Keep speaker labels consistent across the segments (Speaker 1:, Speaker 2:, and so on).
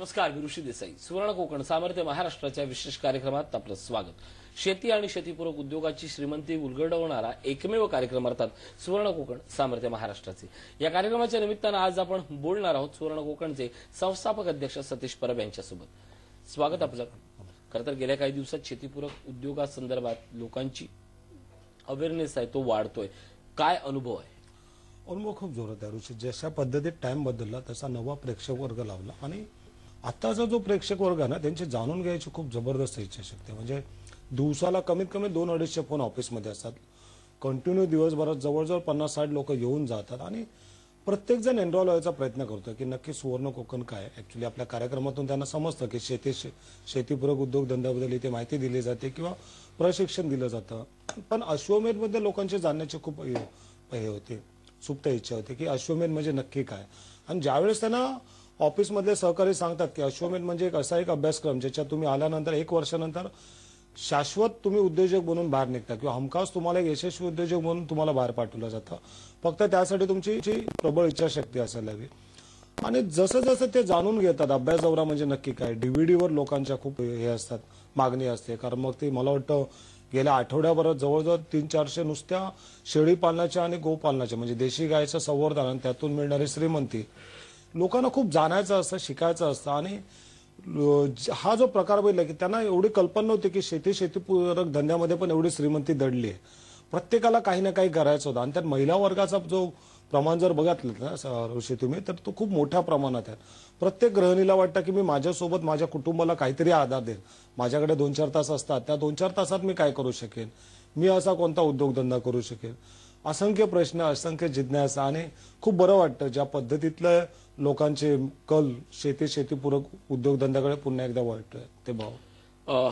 Speaker 1: नमस्कार, मी ऋषी देसाई. सुवर्ण कोकण सामर्थ्य महाराष्ट्राच्या विशेष कार्यक्रमात आपलं स्वागत. शेती आणि शेतीपूरक उद्योगाची श्रीमंती उलगडवणारा एकमेव कार्यक्रम अर्थात सुवर्ण कोकण सामर्थ्य महाराष्ट्राचे. या कार्यक्रमाच्या निमित्तानं आज आपण बोलणार आहोत सुवर्ण कोकणचे संस्थापक अध्यक्ष सतीश परब यांच्यासोबत. स्वागत आपलं. खरं तर गेल्या काही दिवसात शेतीपूरक उद्योगासंदर्भात लोकांची अवेअरनेस आहे तो वाढतोय. काय अनुभव आहे?
Speaker 2: अनुभव खूप जोरात आहे ऋषी. जशा पद्धतीत टाइम बदलला तसा नवा प्रेक्षक वर्ग लावला आणि आताचा जो प्रेक्षक वर्ग आहे ना त्यांची जाणून घ्यायची खूप जबरदस्त इच्छाशक्ती. म्हणजे दिवसाला कमीत कमी 2-250 फोन ऑफिसमध्ये असतात. कंटिन्यू दिवसभरात जवळजवळ 50-60 लोक येऊन जातात आणि प्रत्येक जण एनरोल व्हायचा प्रयत्न करतोय की नक्की सुवर्ण कोकण काय. ऍक्च्युली आपल्या कार्यक्रमातून त्यांना समजतं की शेतीपूरक उद्योगधंद्याबद्दल इथे माहिती दिली जाते किंवा प्रशिक्षण दिलं जातं. पण अश्वमेधमध्ये लोकांची जाणण्याची खूप हे होती, सुप्त इच्छा होती की अश्वमेध म्हणजे नक्की काय. आणि ज्यावेळेस त्यांना ऑफिसमधले सहकारी सांगतात की अश्वमेध म्हणजे एक असा एक अभ्यासक्रम ज्याच्यात तुम्ही आल्यानंतर 1 वर्षानंतर शाश्वत तुम्ही उद्योजक बनून बाहेर निघता किंवा हमखास तुम्हाला एक यशस्वी उद्योजक म्हणून तुम्हाला बाहेर पाठवलं जातं. फक्त त्यासाठी तुमची प्रबळ इच्छाशक्ती असायला हवी. आणि जसं जसं ते जाणून घेतात अभ्यास दौरा म्हणजे नक्की काय, डीव्हीडीवर लोकांच्या खूप हे असतात, मागणी असते. कारण मग ते मला वाटतं गेल्या आठवड्याभरात जवळजवळ 300-400 नुसत्या शेळी पालनाच्या आणि गोपालनाच्या म्हणजे देशी गायचं संवर्धन आणि त्यातून मिळणारी श्रीमंती लोकांना खूप जाणायचं असतं, शिकायचं असतं. आणि हा जो प्रकार बघितला की त्यांना एवढी कल्पना नव्हती की शेतीपूरक धंद्यामध्ये पण एवढी श्रीमंती दडली आहे. प्रत्येकाला काही ना काही करायचं होतं. आणि त्यात महिला वर्गाचा जो प्रमाण जर बघितलं ना ऋषी तुम्ही, तर तो खूप मोठ्या प्रमाणात आहे. प्रत्येक गृहिणीला वाटतं की मी माझ्यासोबत माझ्या कुटुंबाला काहीतरी आधार देईन. माझ्याकडे 2-4 तास असतात, त्या 2-4 तासात मी काय करू शकेन, मी असा कोणता उद्योगधंदा करू शकेन. असंख्य प्रश्न, असंख्य जिज्ञासा. आणि खूप बरं वाटतं ज्या पद्धतीतलं लोकांचे कल शेतीपूरक उद्योगधंद्याकडे पुन्हा एकदा वळतोय ते भाव.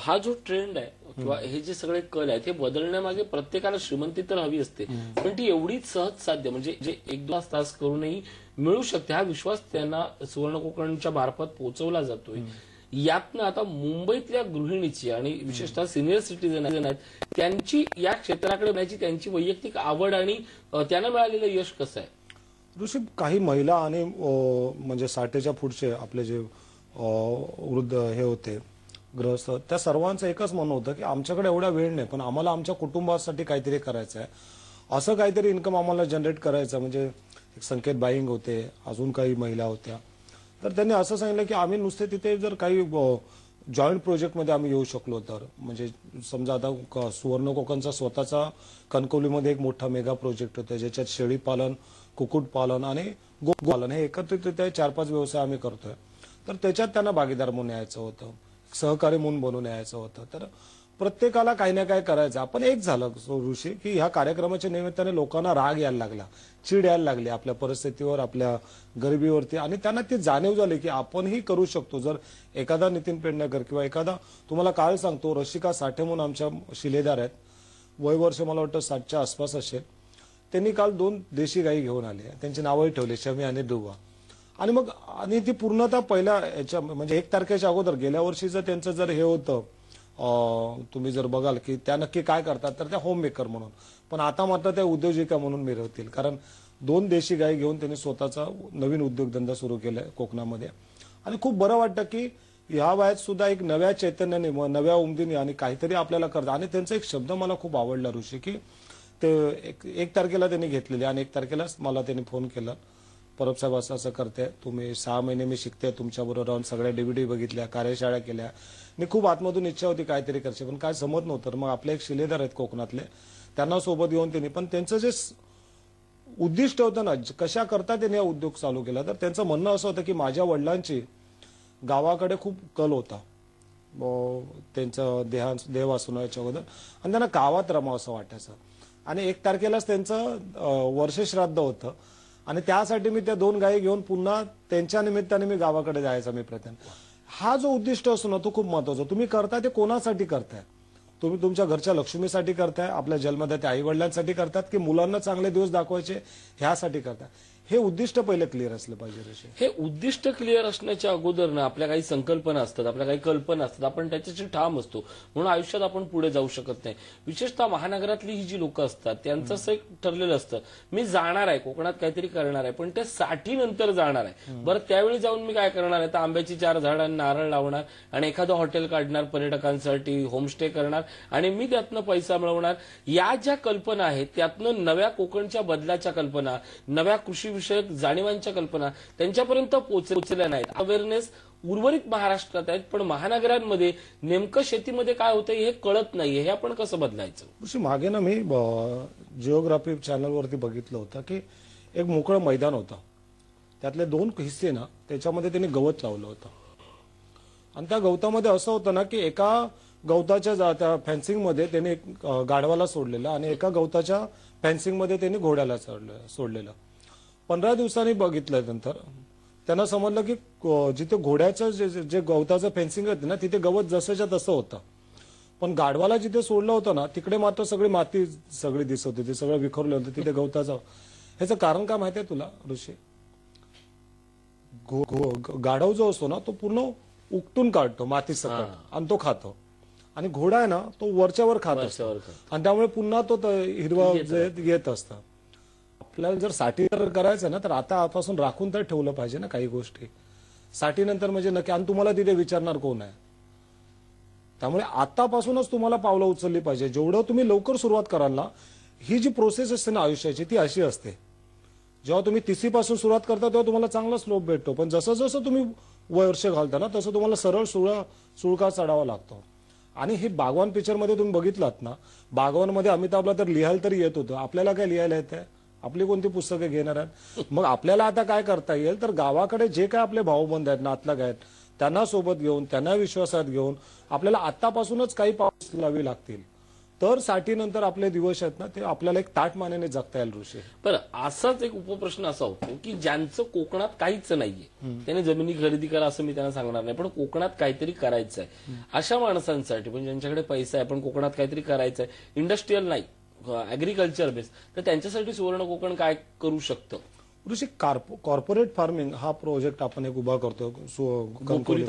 Speaker 1: हा जो ट्रेंड आहे किंवा हे जे सगळे कल आहेत हे बदलण्यामागे प्रत्येकाला श्रीमंती तर हवी असते, पण ती एवढीच सहज साध्य म्हणजे जे 1-2 तास करूनही मिळू शकते हा विश्वास त्यांना सुवर्ण कोकणच्या मार्फत पोहोचवला जातोय. यातनं आता मुंबईतल्या गृहिणीची आणि विशेषतः सिनियर सिटीजन आहेत त्यांची या क्षेत्राकडे येण्याची त्यांची वैयक्तिक आवड आणि त्यांना मिळालेलं यश कसं आहे?
Speaker 2: ऋषी, काही महिला आणि म्हणजे 60च्या पुढचे आपले जे वृद्ध हे होते ग्रहस्थ, त्या सर्वांचं एकच म्हणणं होतं की आमच्याकडे एवढा वेळ नाही, पण आम्हाला आमच्या कुटुंबासाठी काहीतरी करायचं आहे. असं काहीतरी इन्कम आम्हाला जनरेट करायचं. म्हणजे एक संकेत बाईंग होते, अजून काही महिला होत्या. तर त्यांनी असं सांगितलं की आम्ही नुसते तिथे जर काही जॉईंट प्रोजेक्टमध्ये आम्ही येऊ शकलो तर, म्हणजे समजा आता सुवर्ण कोकणचा स्वतःचा कणकवलीमध्ये एक मोठा मेगा प्रोजेक्ट होता ज्याच्यात शेळी पालन, कुक्कुटपालन आणि गोपालन हे एकत्रितरित्या 4-5 व्यवसाय आम्ही करतोय. तर त्याच्यात त्यांना भागीदार म्हणून यायचं होतं, सहकारी म्हणून बनवून यायचं होतं. तर प्रत्येकाला काही ना काही करायचं. आपण एक झालं ऋषी की ह्या कार्यक्रमाच्या निमित्ताने लोकांना राग यायला लागला, चीड यायला लागली आपल्या परिस्थितीवर, आपल्या गरिबीवरती. आणि त्यांना ती जाणीव झाली की आपणही करू शकतो. जर एखादा नितीन पेडणेकर किंवा एखादा, तुम्हाला काल सांगतो रशिका साठे म्हणून आमच्या शिलेदार आहेत, वय वर्ष मला वाटतं 60च्या आसपास असेल. त्यांनी काल 2 देशी गायी घेऊन आले, त्यांची नावही ठेवली शमी आणि दुवा. आणि ती पूर्णतः पहिल्या याच्या म्हणजे 1 तारखेच्या अगोदर गेल्या वर्षीचं त्यांचं जर हे होतं, तुम्ही जर बघाल की त्या नक्की काय करतात तर त्या होम मेकर म्हणून, पण आता मात्र त्या उद्योजिका म्हणून मिरवतील. कारण 2 देशी गायी घेऊन त्यांनी स्वतःचा नवीन उद्योगधंदा सुरू केलाय कोकणामध्ये. आणि खूप बरं वाटतं की ह्या वयात सुद्धा एक नव्या चैतन्याने, नव्या उमदीने आणि काहीतरी आपल्याला करतात. आणि त्यांचा एक शब्द मला खूप आवडला ऋषी की ते 1 तारखेला त्यांनी घेतलेली आणि 1 तारखेलाच मला त्यांनी फोन केला, परब साहेब असं असं करते तुम्ही, 6 महिने मी शिकते तुमच्याबरोबर राहून, सगळ्या डीव्हीडी बघितल्या, कार्यशाळा केल्या आणि खूप आतमधून इच्छा होती काहीतरी करायची, पण काय जमत नव्हतं. मग आपले एक शिलेदार आहेत कोकणातले, त्यांना सोबत घेऊन त्यांनी, पण त्यांचं जे उद्दिष्ट होतं ना, कशा करता त्यांनी हा उद्योग चालू केला, तर त्यांचं म्हणणं असं होतं की माझ्या वडिलांची गावाकडे खूप कल होता त्यांचं देह वाचवण्याच्या अगोदर, आणि त्यांना गावात रमावं असं वाटायचं. आणि 1 तारखेलाच त्यांचं वर्षश्राद्ध होतं आणि त्यासाठी मी त्या 2 गायी घेऊन पुन्हा त्यांच्या निमित्ताने मी गावाकडे जायचा मी प्रयत्न. हा जो उद्दिष्ट असतो ना तो खूप महत्वाचा. तुम्ही करताय ते कोणासाठी करताय? तुम्ही तुमच्या घरच्या लक्ष्मीसाठी करताय, आपल्या जन्मदात्या आई वडिलांसाठी करतात, की मुलांना चांगले दिवस दाखवायचे ह्यासाठी करताय? हे उद्दिष्ट पहिले क्लिअर असलं पाहिजे ऋषी.
Speaker 1: हे उद्दिष्ट क्लिअर असण्याच्या अगोदर ना आपल्या काही संकल्पना असतात, आपल्या काही कल्पना असतात, आपण त्याच्याशी ठाम असतो म्हणून आयुष्यात आपण पुढे जाऊ शकत नाही. विशेषतः महानगरातली ही जी लोक असतात त्यांचं असं एक ठरलेलं असतं, मी जाणार आहे कोकणात काहीतरी करणार आहे, पण त्या 60 नंतर जाणार आहे. बरं त्यावेळी जाऊन मी काय करणार आहे, तर आंब्याची 4 झाडं नारळ लावणार आणि एखादं हॉटेल काढणार पर्यटकांसाठी, होमस्टे करणार आणि मी त्यातनं पैसा मिळवणार. या ज्या कल्पना आहेत त्यातनं नव्या कोकणच्या बदलाच्या कल्पना, नव्या कृषी विषयक जाणीवांच्या कल्पना त्यांच्यापर्यंत पोहोचल्या नाहीत. अवेअरनेस उर्वरित महाराष्ट्रात आहेत, पण महानगरांमध्ये नेमकं शेतीमध्ये काय होतं हे कळत नाहीये. हे आपण कसं बदलायचं?
Speaker 2: मागे ना मी जिओग्राफी चॅनलवरती बघितलं होतं की एक मोकळं मैदान होतं, त्यातले 2 हिस्से ना त्याच्यामध्ये त्यांनी गवत लावलं होतं आणि त्या गवतामध्ये असं होतं ना की एका गवताच्या त्या फेन्सिंगमध्ये त्यांनी गाढवाला सोडलेलं आणि एका गवताच्या फेन्सिंगमध्ये त्यांनी घोड्याला सोडलेलं. 15 दिवसांनी बघितलं नंतर त्यांना समजलं की जिथे घोड्याचं जे गवताचं फेन्सिंग होतं ना तिथे गवत जसंच्या तसं होतं, पण गाढवाला जिथे सोडलं होतं ना तिकडे मात्र सगळी माती सगळी दिसत होती, ते सगळं विखरलं होतं तिथे गवताचं. ह्याचं कारण काय माहितीये तुला ऋषी? गाढव जो असतो ना तो पूर्ण उपटून काढतो माती सकट आणि तो खातो, आणि घोडा आहे ना तो वरच्यावर खात असतो आणि त्यामुळे पुन्हा तो हिरवा येत असतं. आपल्याला जर 60 करायचं ना तर आतापासून राखून तर ठेवलं पाहिजे ना काही गोष्टी. 60 नंतर म्हणजे नक्की, आणि तुम्हाला तिथे विचारणार कोण आहे? त्यामुळे आतापासूनच तुम्हाला पावलं उचलली पाहिजे. जेवढं तुम्ही लवकर सुरुवात कराल ना, ही जी प्रोसेस असते ना आयुष्याची ती अशी असते, जेव्हा तुम्ही 30 पासून सुरुवात करता तेव्हा तुम्हाला चांगला स्लोप भेटतो, पण जसं जसं तुम्ही वर्ष घालता ना तसं तुम्हाला सरळ सुळका चढावा लागतो. आणि हे बागवान पिक्चर मध्ये तुम्ही बघितलात ना, बागवानमध्ये अमिताभला तर लिहायला तरी येत होतं, आपल्याला काय लिहायला येतंय? आपली कोणती पुस्तकं घेणार आहेत? मग आपल्याला आता काय करता येईल, तर गावाकडे जे काय आपले भाऊबंद आहेत, नातलग आहेत, त्यांना सोबत घेऊन, त्यांना विश्वासात घेऊन आपल्याला आतापासूनच काही पाऊल लावी लागतील, तर 60 नंतर आपले दिवस आहेत ना ते आपल्याला एक ताटमानेने जगता येईल ऋषी.
Speaker 1: बरं, असाच एक उपप्रश्न असा होतो की ज्यांचं कोकणात काहीच नाहीये, त्याने जमिनी खरेदी करा असं मी त्यांना सांगणार नाही, पण कोकणात काहीतरी करायचं आहे अशा माणसांसाठी, पण ज्यांच्याकडे पैसा आहे पण कोकणात काहीतरी करायचं आहे, इंडस्ट्रीयल नाही ऍग्रिकल्चर बेस, तर त्यांच्यासाठी सुवर्ण कोकण काय करू शकतं?
Speaker 2: ऋषी कॉर्पोरेट फार्मिंग हा प्रोजेक्ट आपण एक उभा करतो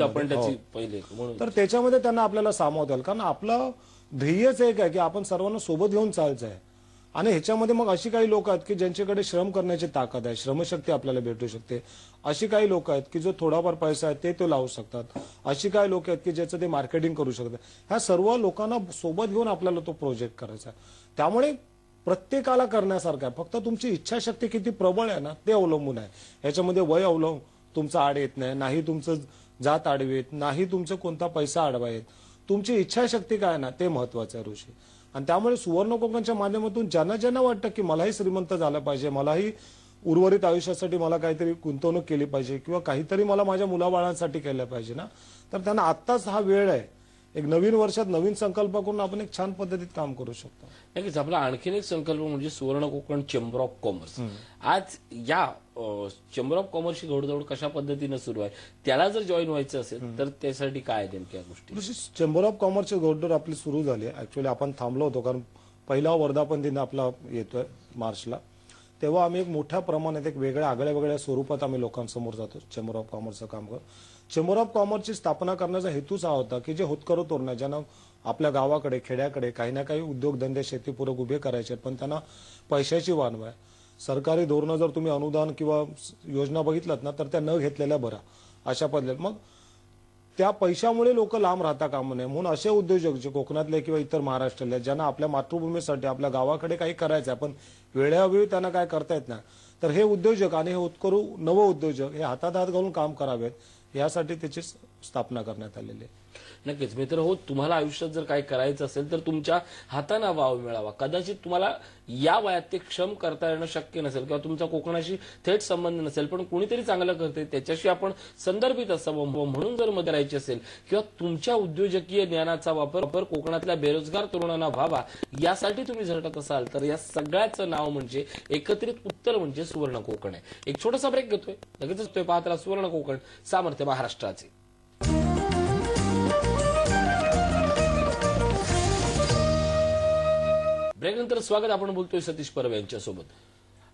Speaker 1: आपण त्याची पहिले म्हणून,
Speaker 2: तर त्याच्यामध्ये त्यांना आपल्याला सामावता येईल, कारण आपलं ध्येयच एक आहे की आपण सर्वांना सोबत घेऊन चालायचं आहे. आणि ह्याच्यामध्ये मग अशी काही लोक आहेत की ज्यांच्याकडे श्रम करण्याची ताकद आहे, श्रमशक्ती आपल्याला भेटू शकते. अशी काही लोक आहेत की जो थोडाफार पैसा आहे ते लावू शकतात. अशी काही लोक आहेत की ज्याचं ते मार्केटिंग करू शकतात. ह्या सर्व लोकांना सोबत घेऊन आपल्याला तो प्रोजेक्ट करायचा आहे. त्यामुळे प्रत्येकाला करण्यासारखं आहे, फक्त तुमची इच्छाशक्ती किती प्रबळ आहे ना ते अवलंबून आहे. ह्याच्यामध्ये वय तुमचं आड येत नाही, तुमचं जात आडवी येत नाही, तुमचं कोणता पैसा आडवा येत, तुमची इच्छाशक्ती काय ना ते महत्वाचं आहे ऋषी. आणि त्यामुळे सुवर्ण कोकणच्या माध्यमातून ज्यांना ज्यांना वाटतं की मलाही श्रीमंत झालं पाहिजे, मलाही उर्वरित आयुष्यासाठी मला काहीतरी गुंतवणूक केली पाहिजे किंवा काहीतरी मला माझ्या मुलाबाळांसाठी केलं पाहिजे ना, तर त्यांना आत्ताच हा वेळ आहे. एक नवीन वर्षात नवीन संकल्प करून आपण एक छान पद्धतीत काम करू शकतो.
Speaker 1: नक्कीच. आपला आणखीन एक संकल्प म्हणजे सुवर्ण कोकण चेंबर ऑफ कॉमर्स. आज या चेंबर ऑफ कॉमर्सची घोडदौड कशा पद्धतीने सुरू आहे, त्याला जर जॉईन व्हायचं असेल तर त्यासाठी काय नेमक्या गोष्टी?
Speaker 2: चेंबर ऑफ कॉमर्सची घोडदौड आपली सुरू झाली आहे. ऍक्च्युअली आपण थांबलो होतो कारण पहिला वर्धापन दिन आपला येतोय मार्चला, तेव्हा आम्ही एक मोठ्या प्रमाणात एक वेगळ्या आगळ्या स्वरूपात आम्ही लोकांसमोर जातो चेंबर ऑफ कॉमर्सचं काम करतो. चेंबर ऑफ कॉमर्सची स्थापना करण्याचा हेतूच हा होता की जे होतकरू तरुण आहे, ज्यांना आपल्या गावाकडे खेड्याकडे काही ना काही उद्योगधंदे शेतीपूरक उभे करायचे, पण त्यांना पैशाची वानव आहे. सरकारी धोरणं जर तुम्ही अनुदान किंवा योजना बघितलात ना तर त्या न घेतलेल्या बरा अशा पद्धतीने मग त्या पैशामुळे लोक लांब राहता कामा नये म्हणून असे उद्योजक जे कोकणातले किंवा इतर महाराष्ट्रातले ज्यांना आपल्या मातृभूमीसाठी आपल्या गावाकडे काही करायचं आहे पण वेळोवेळी त्यांना काय करता येत नाही, तर हे उद्योजक आणि हे होतकरू नव उद्योजक हे हातात हात घालून काम करावेत यासाठी त्याची स्थापना करण्यात आलेली आहे.
Speaker 1: नक्कीच मित्र हो, तुम्हाला आयुष्यात जर काही करायचं असेल तर तुमच्या हाताने वाव मिळावा. कदाचित तुम्हाला या वयात ते क्षम करता येणं शक्य नसेल किंवा तुमचा कोकणाशी थेट संबंध नसेल, पण कुणीतरी चांगलं करते त्याच्याशी आपण संदर्भित असावं म्हणून जर मदत करायची असेल किंवा तुमच्या उद्योजकीय ज्ञानाचा वापर कोकणातल्या बेरोजगार तरुणांना व्हावा यासाठी तुम्ही झटत असाल तर या सगळ्याचं नाव म्हणजे एकत्रित उत्तर म्हणजे सुवर्ण कोकण आहे. एक छोटासा ब्रेक घेतोय, लगेचच तो पाहत राहा सुवर्ण कोकण सामर्थ्य महाराष्ट्राचे. ब्रेक नंतर स्वागत. आपण बोलतोय सतीश परब यांच्यासोबत.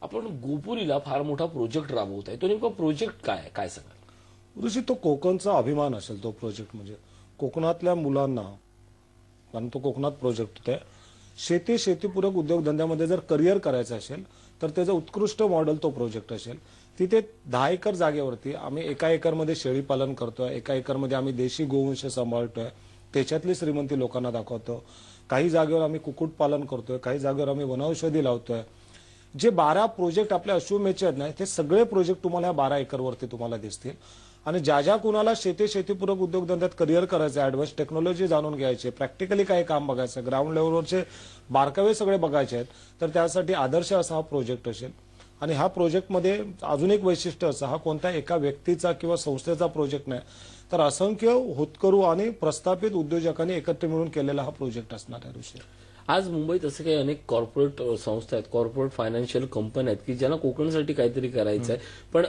Speaker 1: आपण गोपुरीला फार मोठा प्रोजेक्ट राबवत आहे, तो नेमका प्रोजेक्ट काय काय सांगाल?
Speaker 2: ऋषी, तो कोकणचा अभिमान असेल तो प्रोजेक्ट. म्हणजे कोकणातल्या मुलांना, कारण तो कोकणात प्रोजेक्ट होता, शेतीपूरक उद्योगधंद्यामध्ये जर करिअर करायचं असेल तर त्याचं उत्कृष्ट मॉडेल तो प्रोजेक्ट असेल. तिथे 10 एकर जागेवरती आम्ही 1 एकरमध्ये शेळी पालन करतोय, 1 एकरमध्ये आम्ही देशी गोवंश सांभाळतोय, त्याच्यातली श्रीमंती लोकांना दाखवतो. काही जागेवर आम्ही कुक्कुट पालन करतोय, काही जागेवर आम्ही वनौषधी लावतोय. जे 12 प्रोजेक्ट आपल्या अश्वमेधचे आहेत ना, ते सगळे प्रोजेक्ट तुम्हाला या 12 एकरवरती तुम्हाला दिसतील. आणि ज्या कुणाला शेतीपूरक उद्योगधंद्यात करिअर करायचं, ऍडव्हान्स टेक्नॉलॉजी जाणून घ्यायचे, प्रॅक्टिकली काही काम बघायचं, ग्राउंड लेवलवरचे बारकावे सगळे बघायचे आहेत, तर त्यासाठी आदर्श असा हा प्रोजेक्ट असेल. आणि ह्या प्रोजेक्टमध्ये अजून एक वैशिष्ट्य असं, हा कोणत्या एका व्यक्तीचा किंवा संस्थेचा प्रोजेक्ट नाही, तर असंख्य होतकरू आणि प्रस्थापित उद्योजकांनी एकत्र मिळून केलेला हा प्रोजेक्ट असणार आहे ऋषी.
Speaker 1: आज मुंबईत असे काही अनेक कॉर्पोरेट संस्था आहेत, कॉर्पोरेट फायनान्शियल कंपन्या आहेत की ज्यांना कोकणसाठी काहीतरी करायचं आहे, पण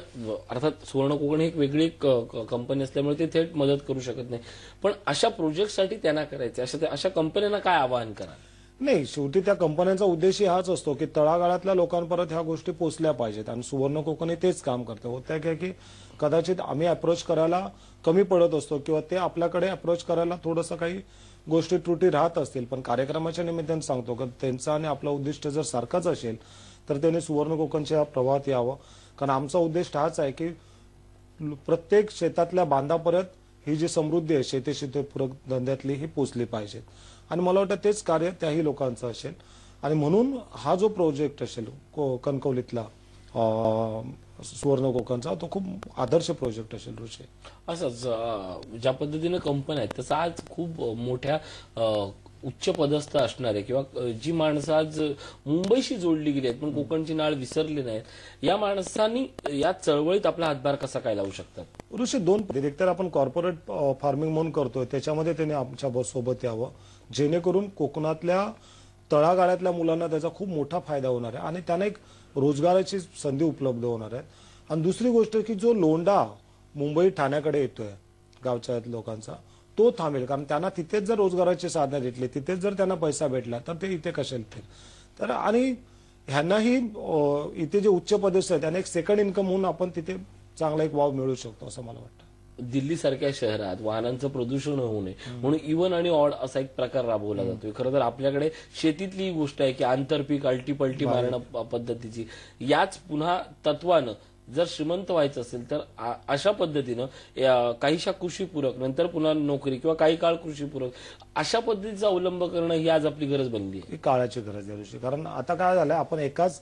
Speaker 1: अर्थात सुवर्ण कोकण ही एक वेगळी कंपनी असल्यामुळे ते थेट मदत करू शकत नाही, पण अशा प्रोजेक्टसाठी त्यांना करायचं, अशा कंपन्यांना काय आवाहन करा?
Speaker 2: नाही, शेवटी त्या कंपन्यांचा उद्देश हाच असतो की तळागाळातल्या लोकांपर्यंत ह्या गोष्टी पोहोचल्या पाहिजेत. आणि सुवर्ण कोकण तेच काम करते. होतं काय की कदाचित आम्ही अप्रोच करायला कमी पडत असतो किंवा ते आपल्याकडे अप्रोच करायला थोडंसं काही गोष्टी त्रुटी राहत असतील, पण कार्यक्रमाच्या निमित्ताने सांगतो की त्यांचं आणि आपलं उद्दिष्ट जर सारखंच असेल तर त्यांनी सुवर्ण कोकणच्या प्रवाहात यावं. कारण आमचा उद्देश हाच आहे की प्रत्येक शेतातल्या बांधापर्यंत ही जी समृद्धी आहे शेतीपूरक धंद्यातली ही पोचली पाहिजे. आणि मला वाटतं तेच कार्य त्याही लोकांचं असेल. आणि म्हणून हा जो प्रोजेक्ट असेल कणकवलीतला सुवर्ण कोकणचा, तो खूप आदर्श प्रोजेक्ट असेल ऋषी.
Speaker 1: असंच ज्या पद्धतीने कंपन्या आहेत त्याचा आज खूप मोठ्या उच्च पदस्थ असणारे किंवा जी माणसं आज मुंबईशी जोडली गेली आहेत पण कोकणची नाळ विसरली नाहीत, या माणसांनी या चळवळीत आपला हातभार कसा काय लावू शकतात?
Speaker 2: ऋषी, 2 पद्धती. एकतर आपण कॉर्पोरेट फार्मिंग म्हणून करतोय, त्याच्यामध्ये त्यांनी आमच्या सोबत यावं, जेणेकरून कोकणातल्या तळागाळातल्या मुलांना त्याचा खूप मोठा फायदा होणार आहे आणि त्यांना एक रोजगाराची संधी उपलब्ध होणार आहे. आणि दुसरी गोष्ट की जो लोंढा मुंबई ठाण्याकडे येतोय गावच्या लोकांचा, तो थांबेल. कारण त्यांना तिथेच जर रोजगाराची साधनं भेटली, तिथेच जर त्यांना पैसा भेटला तर ते इथे कशा येतील. तर आणि ह्यांनाही इथे जे उच्च पदस्थ आहेत त्यांना एक सेकंड इन्कम म्हणून आपण तिथे चांगला एक वाव मिळू शकतो असं मला वाटतं.
Speaker 1: दिल्ली सारख्या शहरात वाहनांचं प्रदूषण होऊ नये म्हणून इव्हन आणि ऑड असा एक प्रकार राबवला जातोय. खरं तर आपल्याकडे शेतीतली गोष्ट आहे की आंतरपीक अल्टी मारणं पद्धतीची, याच पुन्हा तत्वानं जर श्रीमंत व्हायचं असेल तर अशा पद्धतीनं काहीशा कृषीपूरक, नंतर पुन्हा नोकरी किंवा काही काळ कृषीपूरक, अशा पद्धतीचा अवलंब करणं ही आज आपली गरज बनली आहे.
Speaker 2: काळाची गरज आहे. कारण आता काय झालंय, आपण एकाच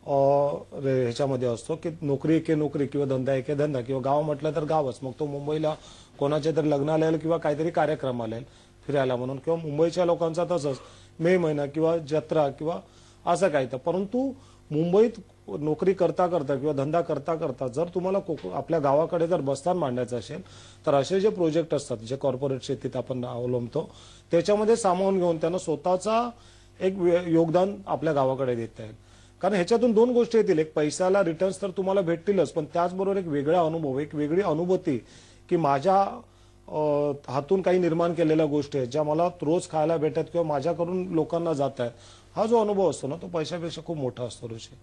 Speaker 2: ह्याच्यामध्ये असतो की नोकरी एके नोकरी किंवा धंदा एके धंदा, किंवा गाव म्हटलं तर गावच, मग तो मुंबईला कोणाच्या तरी लग्नाला येईल किंवा काहीतरी कार्यक्रमाला येईल फिरायला म्हणून, किंवा मुंबईच्या लोकांचा तसंच मे महिना किंवा जत्रा किंवा असं काही. तर परंतु मुंबईत नोकरी करता करता किंवा धंदा करता करता जर तुम्हाला आपल्या गावाकडे जर बस्तान मांडायचं असेल तर असे जे प्रोजेक्ट असतात जे कॉर्पोरेट शेतीत आपण अवलंबतो त्याच्यामध्ये सामावून घेऊन त्यांना स्वतःचा एक योगदान आपल्या गावाकडे देता येईल. कारण ह्याच्यातून 2 गोष्टी येतील, एक पैशाला रिटर्न्स तर तुम्हाला भेटतीलच, पण त्याचबरोबर एक वेगळा अनुभव, एक वेगळी अनुभूती की माझ्या हातून काही निर्माण केलेल्या गोष्टी आहेत ज्या मला रोज खायला भेटतात किंवा माझ्याकडून लोकांना जात आहेत. हा जो अनुभव असतो ना तो पैशापेक्षा खूप मोठा असतो ऋषी.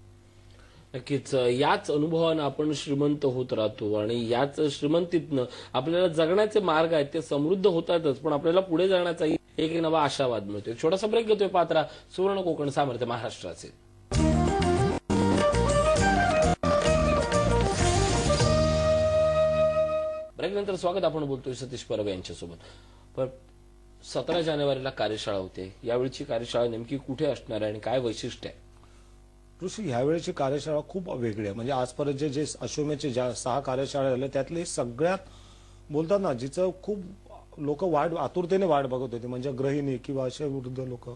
Speaker 1: नक्कीच याच अनुभवानं आपण श्रीमंत होत राहतो आणि याच श्रीमंतीतनं आपल्याला जगण्याचे मार्ग आहेत ते समृद्ध होतातच, पण आपल्याला पुढे जाण्याचाही एक नवा आशावाद मिळतो. छोटासा ब्रेक घेतोय, पात्रा सुवर्ण कोकण सामर्थ्य महाराष्ट्राचे. ब्रेक नंतर स्वागत. आपण बोलतोय सतीश परब यांच्यासोबत. पण 17 जानेवारीला कार्यशाळा होते, यावेळीची कार्यशाळा नेमकी कुठे असणार आहे आणि काय वैशिष्ट्य आहे?
Speaker 2: ऋषी, ह्यावेळेची कार्यशाळा खूप वेगळी आहे. म्हणजे आजपर्यंत जे अश्वमेधचे ज्या 6 कार्यशाळा झाल्या त्यातली सगळ्यात बोलतात ना जिचं खूप लोक आतुरतेने वाट बघत होते, म्हणजे गृहिणी किंवा असे वृद्ध लोक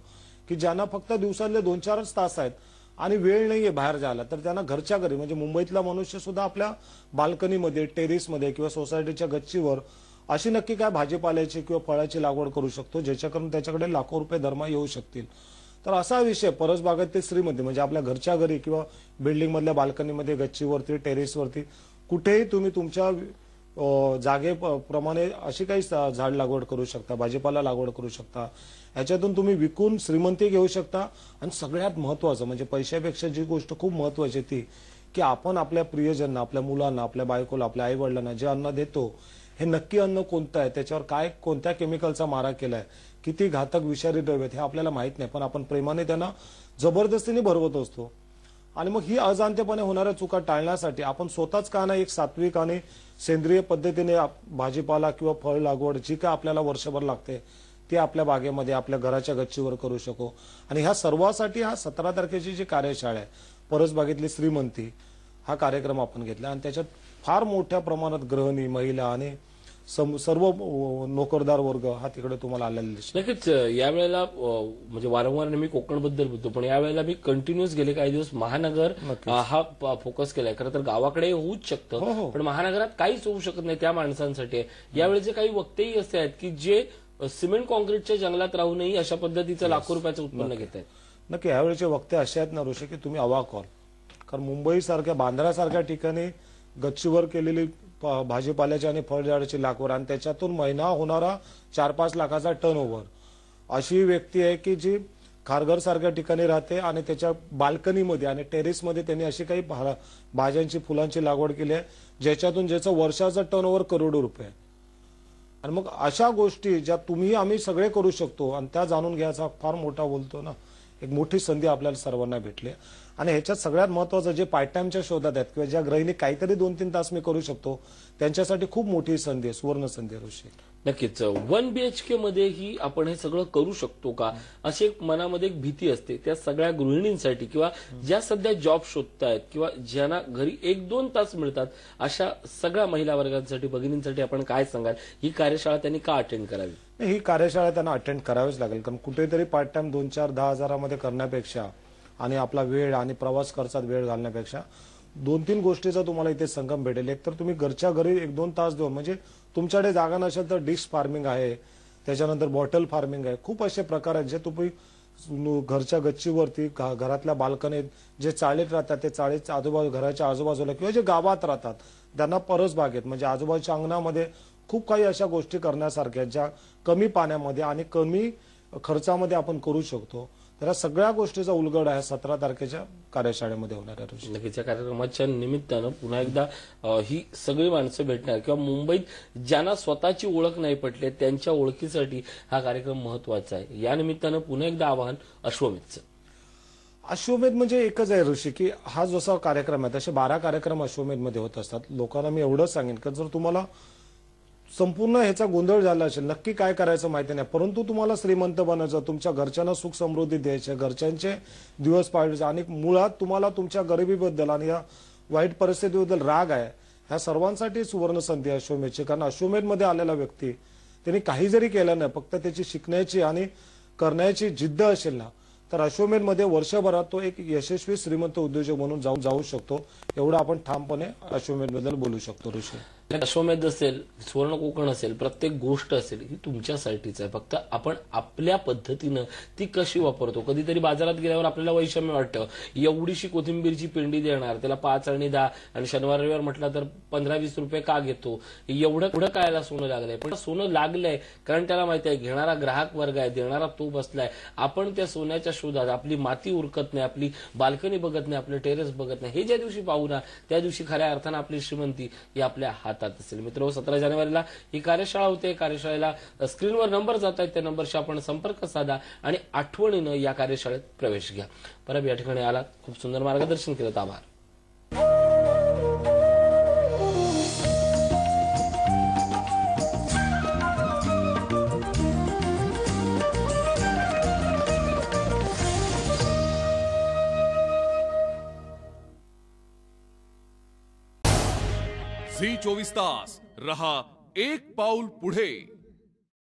Speaker 2: की ज्यांना फक्त दिवसातले 2-4च तास आहेत आणि वेळ नाहीये बाहेर जायला, तर त्यांना घरच्या घरी, म्हणजे मुंबईतला मनुष्य सुद्धा आपल्या बाल्कनीमध्ये, टेरेसमध्ये किंवा सोसायटीच्या गच्चीवर अशी नक्की काय भाजीपाल्याची किंवा फळाची लागवड करू शकतो ज्याच्याकडून त्याच्याकडे लाखो रुपये दरमहा येऊ शकतील. तर असा विषय परसबागेतील श्रीमंती, म्हणजे आपल्या घरच्या घरी किंवा बिल्डिंग मधल्या बाल्कनीमध्ये, गच्चीवरती, टेरेसवरती कुठेही तुम्ही तुमच्या जागेप्रमाणे अशी काही झाड लागवड करू शकता, भाजीपाला लागवड करू शकता. याच्यातून तुम्ही विकून श्रीमंती घेऊ शकता. आणि सगळ्यात महत्वाचं म्हणजे पैशापेक्षा जी गोष्ट खूप महत्वाची ती की आपण आपल्या प्रियजनांना, आपल्या मुलांना, आपल्या बायकोला, आपल्या आई वडिलांना जे अन्न देतो हे नक्की अन्न कोणतं आहे, त्याच्यावर काय कोणत्या केमिकलचा मारा केलाय, किती घातक विषारी द्रव्य आहेत हे आपल्याला माहित नाही, पण आपण प्रेमाने त्यांना जबरदस्तीने भरवत असतो. आणि मग ही अजाणतेपणे होणाऱ्या चुका टाळण्यासाठी आपण स्वतःच का नाही एक सात्विक आणि सेंद्रिय पद्धतीने भाजीपाला किंवा फळ लागवड जी काय आपल्याला वर्षभर लागते ती आपल्या बागेमध्ये, आपल्या घराच्या गच्चीवर करू शकू. आणि ह्या सर्वांसाठी हा 17 तारखेची जी कार्यशाळा आहे, परसबागेतली श्रीमंती, हा कार्यक्रम आपण घेतला. आणि त्याच्यात फार मोठ्या प्रमाणात गृहिणी, महिला आणि सर्व नोकरदार वर्ग हा तिकडे तुम्हाला आलेला दिसतो.
Speaker 1: नक्कीच यावेळेला म्हणजे वारंवार मी कोकणबद्दल बोलतो, पण यावेळेला मी कंटिन्युअस गेले काही दिवस महानगर हा फोकस केलाय. खरं तर गावाकडे होऊच शकतं, पण महानगरात काहीच होऊ शकत नाही त्या माणसांसाठी. यावेळेचे काही वक्तेही असे आहेत की जे सिमेंट कॉन्क्रीटच्या जंगलात राहूनही अशा पद्धतीचं लाखो रुपयाचं उत्पन्न घेत आहेत.
Speaker 2: नक्की यावेळेचे वक्ते असे आहेत ना ऋषी की तुम्ही अवाक व्हाल. कारण मुंबई सारख्या, बांद्रासारख्या ठिकाणी गच्चीवर केलेली भाजीपाल्याची आणि फळझाडाची लागवड आणि त्याच्यातून महिना होणारा 4-5 लाखाचा टर्नओव्हर, अशी व्यक्ती आहे की जी खारघर सारख्या ठिकाणी राहते आणि त्याच्या बाल्कनीमध्ये आणि टेरेसमध्ये त्यांनी अशी काही भाज्यांची, फुलांची लागवड केली आहे ज्याच्यातून ज्याचं वर्षाचं टर्नओव्हर करोडो रुपये. आणि मग अशा गोष्टी ज्या तुम्ही आम्ही सगळे करू शकतो आणि त्या जाणून घ्यायचा फार मोठा बोलतो ना एक मोठी संधी आपल्याला सर्वांना भेटली. आणि ह्याच्यात सगळ्यात महत्वाचं जे पार्ट टाइमच्या शोधात आहेत किंवा ज्या गृहिणी काहीतरी 2-3 तास मी करू शकतो त्यांच्यासाठी खूप मोठी संधी आहे, सुवर्ण संधी आहे ऋषी.
Speaker 1: नक्कीच 1 BHK मध्ये ही आपण हे सगळं करू शकतो का अशी एक मनामध्ये एक भीती असते त्या सगळ्या गृहिणींसाठी किंवा ज्या सध्या जॉब शोधतायत किंवा ज्यांना घरी 1-2 तास मिळतात अशा सगळ्या महिला वर्गांसाठी, भगिनींसाठी आपण काय सांगाल? ही कार्यशाळा त्यांनी का अटेंड करावी?
Speaker 2: ही कार्यशाळा त्यांना अटेंड करावीच लागेल. कारण कुठेतरी पार्ट टाइम 2-4-10 हजारामध्ये करण्यापेक्षा आणि आपला वेळ आणि प्रवास खर्चात वेळ घालण्यापेक्षा 2-3 गोष्टीचा तुम्हाला इथे संगम भेटेल. एक तर तुम्ही घरच्या घरी 1-2 तास देऊन, म्हणजे तुमच्याकडे जागा नसेल तर डिश फार्मिंग आहे, त्याच्यानंतर बॉटल फार्मिंग आहे, खूप असे प्रकार आहेत जे तुम्ही घरच्या गच्चीवरती, घरातल्या बाल्कनीत जे चाळीत राहतात ते चाळीत आजूबाजू, घराच्या आजूबाजूला किंवा जे गावात राहतात त्यांना परसबागेत म्हणजे आजूबाजूच्या अंगणामध्ये खूप काही अशा गोष्टी करण्यासारख्या ज्या कमी पाण्यामध्ये आणि कमी खर्चामध्ये आपण करू शकतो. तर या सगळ्या गोष्टीचा उलगडा आहे 17 तारखेच्या कार्यशाळेमध्ये होणार आहे.
Speaker 1: नक्कीच या कार्यक्रमाच्या निमित्तानं पुन्हा एकदा ही सगळी माणसं भेटणार किंवा मुंबईत ज्यांना स्वतःची ओळख नाही पटली त्यांच्या ओळखीसाठी हा कार्यक्रम महत्वाचा आहे. या निमित्तानं पुन्हा एकदा आवाहन अश्वमेधचं.
Speaker 2: अश्वमेध म्हणजे एकच आहे ऋषी की हा जसा कार्यक्रम आहे तसे 12 कार्यक्रम अश्वमेधमध्ये होत असतात. लोकांना मी एवढंच सांगेन की जर तुम्हाला संपूर्ण ह्याचा गोंधळ झाला असेल, नक्की काय करायचं माहिती नाही, परंतु तुम्हाला श्रीमंत बनायचं, तुमच्या घरच्यांना सुख समृद्धी द्यायचे, घरच्यांचे दिवस पाळायचे आणि मुळात तुम्हाला तुमच्या गरिबीबद्दल आणि या वाईट परिस्थितीबद्दल राग आहे, ह्या सर्वांसाठी सुवर्ण संधी आहे अश्वमेधची. कारण अश्वमेधमध्ये आलेला व्यक्ती त्यांनी काही जरी केलं नाही, फक्त त्याची शिकण्याची आणि करण्याची जिद्द असेल ना तर अश्वमेधमध्ये वर्षभरात तो एक यशस्वी श्रीमंत उद्योजक म्हणून जाऊ शकतो. एवढं आपण ठामपणे अश्वमेधबद्दल बोलू शकतो ऋषी.
Speaker 1: अश्वमेध असेल, सुवर्ण कोकण असेल, प्रत्येक गोष्ट असेल ही तुमच्यासाठीच आहे. फक्त आपण आपल्या पद्धतीनं ती कशी वापरतो. कधीतरी बाजारात गेल्यावर आपल्याला वैषम्य वाटतं, एवढीशी कोथिंबीरची पेंडी देणार, त्याला 5 आणि 10 आणि शनिवार रविवार म्हटलं तर 15-20 रुपये का घेतो, एवढं कायला सोनं लागलंय. पण सोनं लागलंय कारण त्याला माहिती आहे घेणारा ग्राहक वर्ग आहे, देणारा तो बसलाय. आपण त्या सोन्याच्या शोधात, आपली माती उरकत नाही, आपली बाल्कनी बघत नाही, आपलं टेरेस बघत नाही. हे ज्या दिवशी पाहू ना त्या दिवशी खऱ्या अर्थानं आपली श्रीमंती ही आपल्या हातात असेल. मित्र 17 जानेवारीला ही कार्यशाळा होते. कार्यशाळेला स्क्रीनवर नंबर जात आहेत, त्या नंबरशी आपण संपर्क साधा आणि आठवणीनं या कार्यशाळेत प्रवेश घ्या. परब या ठिकाणी आला, खूप सुंदर मार्गदर्शन केलं, आभार.
Speaker 3: झी 24 तास रहा एक पाऊल पुढे.